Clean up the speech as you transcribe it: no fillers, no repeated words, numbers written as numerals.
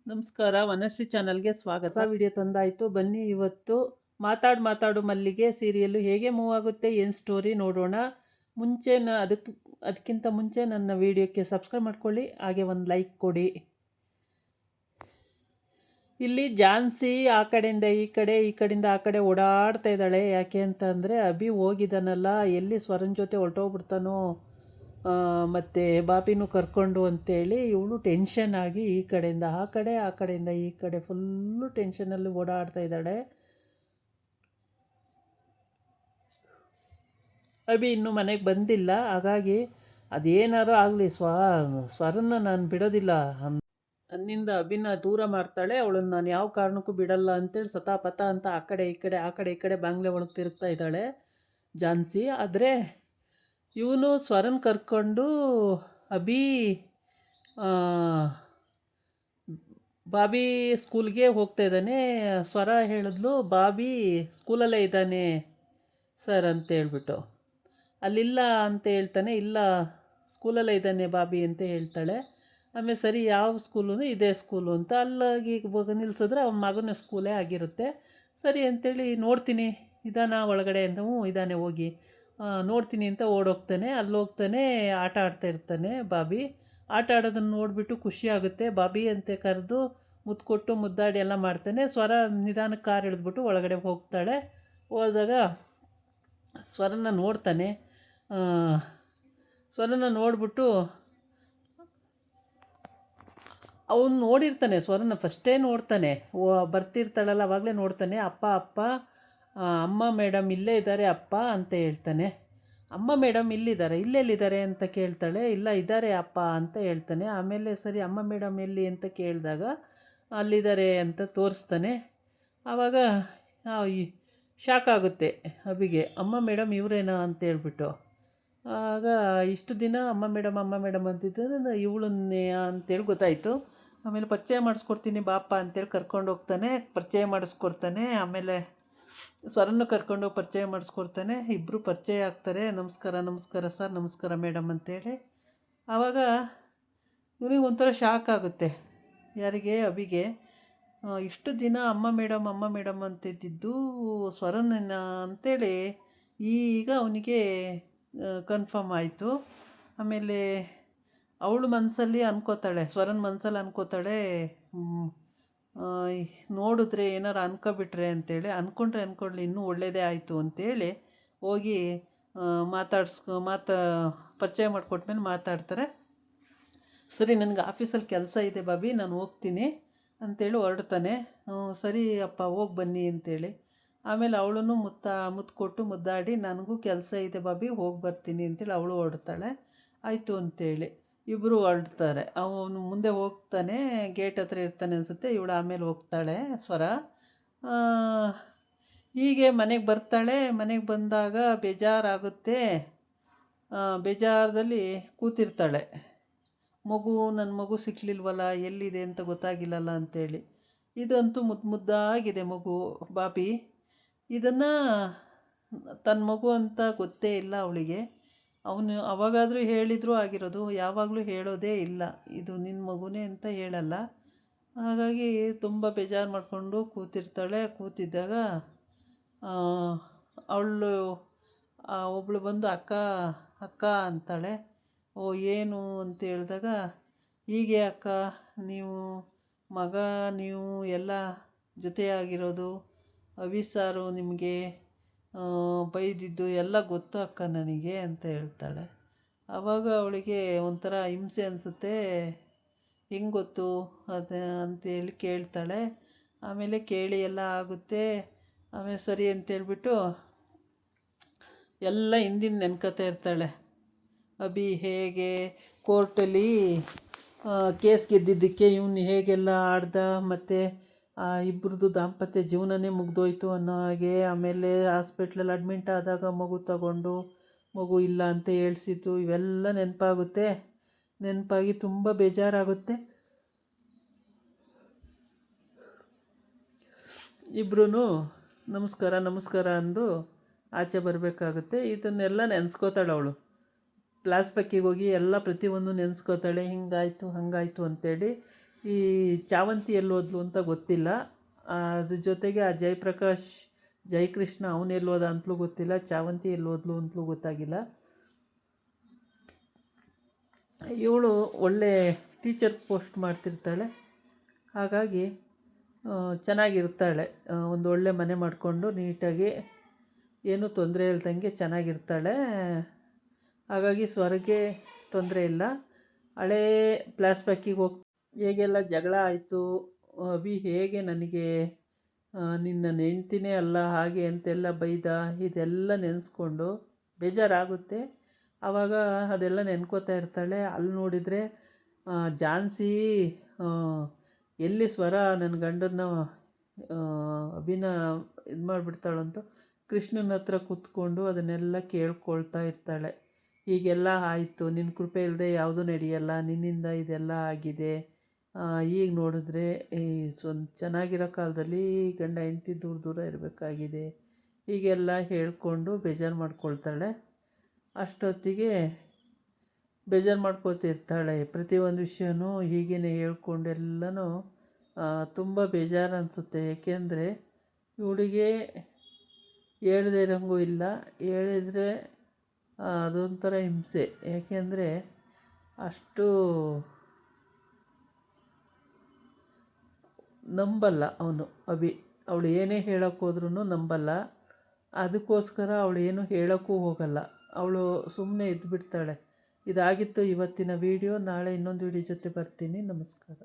ನಮಸ್ಕಾರ, ವನಶ್ರೀ ಚಾನಲ್ಗೆ ಸ್ವಾಗತ. ವಿಡಿಯೋ ತಂದಾಯಿತು. ಬನ್ನಿ ಇವತ್ತು ಮಾತಾಡು ಮಲ್ಲಿಗೆ ಸೀರಿಯಲ್ಲು ಹೇಗೆ ಮೂವ್ ಆಗುತ್ತೆ, ಏನು ಸ್ಟೋರಿ ನೋಡೋಣ. ಅದಕ್ಕಿಂತ ಮುಂಚೆ ನನ್ನ ವಿಡಿಯೋಕ್ಕೆ ಸಬ್ಸ್ಕ್ರೈಬ್ ಮಾಡ್ಕೊಳ್ಳಿ, ಹಾಗೆ ಒಂದು ಲೈಕ್ ಕೊಡಿ. ಇಲ್ಲಿ ಝಾನ್ಸಿ ಆ ಕಡೆಯಿಂದ ಈ ಕಡೆಯಿಂದ ಆ ಕಡೆ ಓಡಾಡ್ತಾ ಇದ್ದಾಳೆ. ಯಾಕೆ ಅಂತಂದರೆ ಅಭಿ ಹೋಗಿದ್ದಾನಲ್ಲ, ಎಲ್ಲಿ ಸ್ವರನ್ ಜೊತೆ ಹೊರಟೋಗ್ಬಿಡ್ತಾನೋ ಮತ್ತು ಬಾಪಿನೂ ಕರ್ಕೊಂಡು ಅಂತೇಳಿ ಇವಳು ಟೆನ್ಷನ್ ಆಗಿ ಈ ಕಡೆಯಿಂದ ಆ ಕಡೆಯಿಂದ ಈ ಕಡೆ ಫುಲ್ಲು ಟೆನ್ಷನಲ್ಲಿ ಓಡಾಡ್ತಾ ಇದ್ದಾಳೆ. ಅಭಿ ಇನ್ನೂ ಮನೆಗೆ ಬಂದಿಲ್ಲ. ಹಾಗಾಗಿ ಅದೇನಾರು ಆಗಲಿ ಸ್ವರನ್ನ ನಾನು ಬಿಡೋದಿಲ್ಲ ನನ್ನಿಂದ ಅಭಿನ ದೂರ ಮಾಡ್ತಾಳೆ. ಅವಳನ್ನು ನಾನು ಯಾವ ಕಾರಣಕ್ಕೂ ಬಿಡಲ್ಲ ಅಂತೇಳಿ ಸತಾಪತ ಅಂತ ಆ ಕಡೆ ಈ ಕಡೆ ಬಾಂಗ್ಲೆ ಒಳಗೆ ತಿರುಗ್ತಾ ಇದ್ದಾಳೆ ಝಾನ್ಸಿ. ಆದರೆ ಇವನು ಸ್ವರನ್ ಕರ್ಕೊಂಡು ಅಭಿ ಬಾಬಿ ಸ್ಕೂಲ್ಗೆ ಹೋಗ್ತಾ ಇದ್ದಾನೆ. ಸ್ವರ ಹೇಳಿದ್ಲು, ಬಾಬಿ ಸ್ಕೂಲಲ್ಲೇ ಇದ್ದಾನೆ ಸರ್ ಅಂತ ಹೇಳ್ಬಿಟ್ಟು. ಅಲ್ಲಿಲ್ಲ ಅಂತ ಹೇಳ್ತಾನೆ. ಇಲ್ಲ, ಸ್ಕೂಲಲ್ಲೇ ಇದ್ದಾನೆ ಬಾಬಿ ಅಂತ ಹೇಳ್ತಾಳೆ. ಆಮೇಲೆ ಸರಿ, ಯಾವ ಸ್ಕೂಲು? ಇದೇ ಸ್ಕೂಲು ಅಂತ ಅಲ್ಲಿಗೆ ನಿಲ್ಲಿಸಿದ್ರೆ ಅವನ ಮಗನ ಸ್ಕೂಲೇ ಆಗಿರುತ್ತೆ. ಸರಿ ಅಂತೇಳಿ ನೋಡ್ತೀನಿ, ಇದಾನ ಒಳಗಡೆ ಅಂತ. ಇದ್ದಾನೆ, ಹೋಗಿ ನೋಡ್ತೀನಿ ಅಂತ ಓಡೋಗ್ತಾನೆ. ಹೋಗ್ತಾನೆ, ಆಟ ಆಡ್ತಾ ಇರ್ತಾನೆ ಬಾಬಿ. ಆಟ ಆಡೋದನ್ನು ನೋಡಿಬಿಟ್ಟು ಖುಷಿಯಾಗುತ್ತೆ. ಬಾಬಿ ಅಂತ ಕರೆದು ಮುತ್ತು ಮುದ್ದಾಡಿ ಎಲ್ಲ ಮಾಡ್ತಾನೆ. ಸ್ವರ ನಿಧಾನಕ್ಕೆ ಕಾರ್ ಹಿಡಿದ್ಬಿಟ್ಟು ಒಳಗಡೆ ಹೋಗ್ತಾಳೆ. ಹೋದಾಗ ಸ್ವರನ ನೋಡ್ತಾನೆ. ಸ್ವರನ ನೋಡ್ಬಿಟ್ಟು ಅವನು ನೋಡಿರ್ತಾನೆ, ಸ್ವರನ ಫಸ್ಟೇ ನೋಡ್ತಾನೆ. ಬರ್ತಿರ್ತಾಳಲ್ಲ ಅವಾಗಲೇ ನೋಡ್ತಾನೆ. ಅಪ್ಪ ಅಮ್ಮ ಮೇಡಮ್ ಇಲ್ಲೇ ಇದ್ದಾರೆ ಅಪ್ಪ ಅಂತ ಹೇಳ್ತಾನೆ. ಅಮ್ಮ ಮೇಡಮ್ ಇಲ್ಲೆಲ್ಲಿದ್ದಾರೆ ಅಂತ ಕೇಳ್ತಾಳೆ. ಇಲ್ಲ, ಇದ್ದಾರೆ ಅಪ್ಪ ಅಂತ ಹೇಳ್ತಾನೆ. ಆಮೇಲೆ ಸರಿ, ಅಮ್ಮ ಮೇಡಮ್ ಎಲ್ಲಿ ಅಂತ ಕೇಳಿದಾಗ ಅಲ್ಲಿದ್ದಾರೆ ಅಂತ ತೋರಿಸ್ತಾನೆ. ಆವಾಗ ಶಾಕ್ ಆಗುತ್ತೆ ಅಭಿಗೆ, ಅಮ್ಮ ಮೇಡಮ್ ಇವರೇನಾ ಅಂತ ಹೇಳ್ಬಿಟ್ಟು. ಆಗ ಇಷ್ಟು ದಿನ ಅಮ್ಮ ಮೇಡಮ್ ಅಂತಿದ್ದರೆ ಇವಳನ್ನೇ ಅಂತೇಳಿ ಗೊತ್ತಾಯಿತು. ಆಮೇಲೆ ಪರಿಚಯ ಮಾಡಿಸ್ಕೊಡ್ತೀನಿ ಬಾಪ ಅಂತೇಳಿ ಕರ್ಕೊಂಡು ಹೋಗ್ತಾನೆ, ಪರಿಚಯ ಮಾಡಿಸ್ಕೊಡ್ತಾನೆ. ಆಮೇಲೆ ಸ್ವರನ್ನು ಕರ್ಕೊಂಡು ಪರಿಚಯ ಮಾಡಿಸ್ಕೊಡ್ತಾನೆ. ಇಬ್ಬರು ಪರಿಚಯ ಆಗ್ತಾರೆ. ನಮಸ್ಕಾರ ಸರ್, ನಮಸ್ಕಾರ ಮೇಡಮ್ ಅಂತೇಳಿ. ಆವಾಗ ಇವನಿಗೆ ಒಂಥರ ಶಾಕ್ ಆಗುತ್ತೆ. ಯಾರಿಗೆ? ಅಭಿಗೆ. ಇಷ್ಟು ದಿನ ಅಮ್ಮ ಮೇಡಮ್ ಅಂತಿದ್ದು ಸ್ವರನ್ನ ಅಂತೇಳಿ ಈಗ ಅವನಿಗೆ ಕನ್ಫರ್ಮ್ ಆಯಿತು. ಆಮೇಲೆ ಅವಳು ಮನಸ್ಸಲ್ಲಿ ಅನ್ಕೋತಾಳೆ, ಸ್ವರನ್ ಮನಸ್ಸಲ್ಲಿ ಅನ್ಕೋತಾಳೆ, ನೋಡಿದ್ರೆ ಏನಾರು ಅನ್ಕೊಬಿಟ್ರೆ ಅಂತೇಳಿ. ಅಂದ್ಕೊಳ್ಳಿ, ಇನ್ನೂ ಒಳ್ಳೆಯದೇ ಆಯಿತು ಅಂತೇಳಿ ಹೋಗಿ ಪರಿಚಯ ಮಾಡಿಕೊಟ್ಮೇಲೆ ಮಾತಾಡ್ತಾರೆ. ಸರಿ, ನನಗೆ ಆಫೀಸಲ್ಲಿ ಕೆಲಸ ಇದೆ ಬಾಬಿ, ನಾನು ಹೋಗ್ತೀನಿ ಅಂತೇಳಿ ಹೊರಡ್ತಾನೆ. ಸರಿ ಅಪ್ಪ, ಹೋಗಿ ಬನ್ನಿ ಅಂತೇಳಿ. ಆಮೇಲೆ ಅವಳನ್ನು ಮುತ್ತು ಕೊಟ್ಟು ಮುದ್ದಾಡಿ, ನನಗೂ ಕೆಲಸ ಇದೆ ಬಾಬಿ, ಹೋಗಿ ಬರ್ತೀನಿ ಅಂತೇಳಿ ಅವಳು ಹೊರಡ್ತಾಳೆ. ಆಯಿತು ಅಂತೇಳಿ ಇಬ್ಬರು ಹೊರಡ್ತಾರೆ. ಅವನು ಮುಂದೆ ಹೋಗ್ತಾನೆ, ಗೇಟ್ ಹತ್ರ ಇರ್ತಾನೆ ಅನಿಸುತ್ತೆ. ಇವಳು ಆಮೇಲೆ ಹೋಗ್ತಾಳೆ ಸ್ವರ. ಹೀಗೆ ಮನೆಗೆ ಬರ್ತಾಳೆ. ಮನೆಗೆ ಬಂದಾಗ ಬೇಜಾರಾಗುತ್ತೆ. ಬೇಜಾರದಲ್ಲಿ ಕೂತಿರ್ತಾಳೆ. ನನ್ನ ಮಗು ಸಿಕ್ಕಲಿಲ್ವಲ್ಲ, ಎಲ್ಲಿದೆ ಅಂತ ಗೊತ್ತಾಗಿಲ್ಲಲ್ಲ ಅಂಥೇಳಿ. ಇದಂತೂ ಮುದ್ದಾಗಿದೆ ಮಗು ಬಾಬಿ. ಇದನ್ನು ತನ್ನ ಮಗು ಅಂತ ಗೊತ್ತೇ ಇಲ್ಲ ಅವಳಿಗೆ. ಅವನು ಅವಾಗಾದರೂ ಹೇಳಿದರೂ ಆಗಿರೋದು, ಯಾವಾಗಲೂ ಹೇಳೋದೇ ಇಲ್ಲ, ಇದು ನಿನ್ನ ಮಗುನೇ ಅಂತ ಹೇಳಲ್ಲ. ಹಾಗಾಗಿ ತುಂಬ ಬೇಜಾರು ಮಾಡಿಕೊಂಡು ಕೂತಿರ್ತಾಳೆ. ಕೂತಿದ್ದಾಗ ಅವಳು ಒಬ್ಬಳು ಬಂದು ಅಕ್ಕ ಅಂತಾಳೆ. ಓ, ಏನು ಅಂತ ಹೇಳಿದಾಗ, ಹೀಗೆ ಅಕ್ಕ, ನೀವು ಎಲ್ಲ ಜೊತೆಯಾಗಿರೋದು, ಅವಿ ಸಾರು ನಿಮಗೆ ಬೈದಿದ್ದು ಎಲ್ಲ ಗೊತ್ತು ಅಕ್ಕ ನನಗೆ ಅಂತ ಹೇಳ್ತಾಳೆ. ಆವಾಗ ಅವಳಿಗೆ ಒಂಥರ ಹಿಂಸೆ ಅನಿಸುತ್ತೆ. ಹೆಂಗೆ ಗೊತ್ತು ಅದು ಅಂತೇಳಿ ಕೇಳ್ತಾಳೆ. ಆಮೇಲೆ ಕೇಳಿ ಎಲ್ಲ ಆಗುತ್ತೆ. ಆಮೇಲೆ ಸರಿ ಅಂತೇಳ್ಬಿಟ್ಟು ಎಲ್ಲ ಹಿಂದಿನ ನೆನ್ಕೋತಾ ಇರ್ತಾಳೆ. ಅಭಿ ಹೇಗೆ ಕೋರ್ಟಲ್ಲಿ ಕೇಸ್ ಗೆದ್ದಿದ್ದಕ್ಕೆ ಇವನು ಹೇಗೆಲ್ಲ ಆಡ್ದ, ಮತ್ತು ಇಬ್ಬರದು ದಾಂಪತ್ಯ ಜೀವನನೇ ಮುಗ್ದೋಯ್ತು ಅನ್ನೋ ಹಾಗೆ. ಆಮೇಲೆ ಹಾಸ್ಪಿಟ್ಲಲ್ಲಿ ಅಡ್ಮಿಂಟ್ ಆದಾಗ ಮಗು ಇಲ್ಲ ಅಂತ ಹೇಳ್ಸಿದ್ದು, ಇವೆಲ್ಲ ನೆನಪಾಗಿ ತುಂಬ ಬೇಜಾರಾಗುತ್ತೆ. ಇಬ್ಬರೂ ನಮಸ್ಕಾರ ಅಂದು ಆಚೆ ಬರಬೇಕಾಗುತ್ತೆ. ಇದನ್ನೆಲ್ಲ ನೆನೆಸ್ಕೋತಾಳೆ ಅವಳು. ಫ್ಲಾಶ್ಬ್ಯಾಕಿಗೆ ಹೋಗಿ ಎಲ್ಲ ಪ್ರತಿಯೊಂದು ನೆನೆಸ್ಕೋತಾಳೆ. ಹಿಂಗಾಯಿತು ಹಂಗಾಯಿತು ಅಂತೇಳಿ. ಈ ಚಾವಂತಿ ಎಲ್ಲೋದ್ಲು ಅಂತ ಗೊತ್ತಿಲ್ಲ. ಅದ್ರ ಜೊತೆಗೆ ಆ ಜಯಪ್ರಕಾಶ್ ಜಯಕೃಷ್ಣ ಅವನು ಎಲ್ಲೋದ ಅಂತಲೂ ಗೊತ್ತಿಲ್ಲ, ಚಾವಂತಿ ಎಲ್ಲೋದ್ಲು ಅಂತಲೂ ಗೊತ್ತಾಗಿಲ್ಲ. ಇವಳು ಒಳ್ಳೆ ಟೀಚರ್ ಪೋಸ್ಟ್ ಮಾಡ್ತಿರ್ತಾಳೆ, ಹಾಗಾಗಿ ಚೆನ್ನಾಗಿರ್ತಾಳೆ. ಒಂದು ಒಳ್ಳೆ ಮನೆ ಮಾಡಿಕೊಂಡು ನೀಟಾಗಿ ಏನೂ ತೊಂದರೆ ಇಲ್ದಂಗೆ ಚೆನ್ನಾಗಿರ್ತಾಳೆ. ಹಾಗಾಗಿ ಸ್ವರ್ಗೆ ತೊಂದರೆ ಇಲ್ಲ. ಹಳೇ ಫ್ಲ್ಯಾಶ್ಬ್ಯಾಕಿಗೆ ಹೋಗಿ ಹೇಗೆಲ್ಲ ಜಗಳ ಆಯಿತು, ಅಭಿ ಹೇಗೆ ನನಗೆ ನಿನ್ನ ಹೆಂಡ್ತಿನೇ ಅಲ್ಲ ಹಾಗೆ ಅಂತೆಲ್ಲ ಬೈದ, ಇದೆಲ್ಲ ನೆನೆಸ್ಕೊಂಡು ಬೇಜಾರಾಗುತ್ತೆ. ಆವಾಗ ಅದೆಲ್ಲ ನೆನ್ಕೋತಾ ಇರ್ತಾಳೆ. ಅಲ್ಲಿ ನೋಡಿದರೆ ಝಾನ್ಸಿ ಎಲ್ಲಿ ಸ್ವರ ನನ್ನ ಗಂಡನ ಅಭಿನ ಇದು ಮಾಡಿಬಿಡ್ತಾಳಂತ ಕೃಷ್ಣನ ಹತ್ರ ಕೂತ್ಕೊಂಡು ಅದನ್ನೆಲ್ಲ ಕೇಳ್ಕೊಳ್ತಾ ಇರ್ತಾಳೆ. ಹೀಗೆಲ್ಲ ಆಯಿತು, ನಿನ್ನ ಕೃಪೆ ಇಲ್ಲದೆ ಯಾವುದೂ ನಡೆಯಲ್ಲ, ನಿನ್ನಿಂದ ಇದೆಲ್ಲ ಆಗಿದೆ. ಈಗ ನೋಡಿದ್ರೆ ಈ ಚೆನ್ನಾಗಿರೋ ಕಾಲದಲ್ಲಿ ಗಂಡ ಹೆಂಡ್ತಿ ದೂರ ದೂರ ಇರಬೇಕಾಗಿದೆ, ಹೀಗೆಲ್ಲ ಹೇಳ್ಕೊಂಡು ಬೇಜಾರು ಮಾಡ್ಕೊಳ್ತಾಳೆ. ಅಷ್ಟೊತ್ತಿಗೆ ಬೇಜಾರು ಮಾಡ್ಕೊತಿರ್ತಾಳೆ. ಪ್ರತಿಯೊಂದು ವಿಷಯನೂ ಹೀಗೇ ಹೇಳ್ಕೊಂಡೆಲ್ಲನೂ ತುಂಬ ಬೇಜಾರು ಅನಿಸುತ್ತೆ. ಏಕೆಂದರೆ ಇವಳಿಗೆ ಹೇಳ್ದೇ ಇರೋಂಗೂ ಇಲ್ಲ, ಹೇಳಿದರೆ ಅದೊಂಥರ ಹಿಂಸೆ. ಏಕೆಂದರೆ ಅಷ್ಟು ನಂಬಲ್ಲ ಅವನು ಅಭಿ. ಅವಳು ಏನೇ ಹೇಳೋಕ್ಕೋದ್ರೂ ನಂಬಲ್ಲ. ಅದಕ್ಕೋಸ್ಕರ ಅವಳು ಏನೂ ಹೇಳೋಕ್ಕೂ ಹೋಗಲ್ಲ. ಅವಳು ಸುಮ್ಮನೆ ಇದ್ದುಬಿಡ್ತಾಳೆ. ಇದಾಗಿತ್ತು ಇವತ್ತಿನ ವೀಡಿಯೋ. ನಾಳೆ ಇನ್ನೊಂದು ವೀಡಿಯೋ ಜೊತೆ ಬರ್ತೀನಿ. ನಮಸ್ಕಾರ.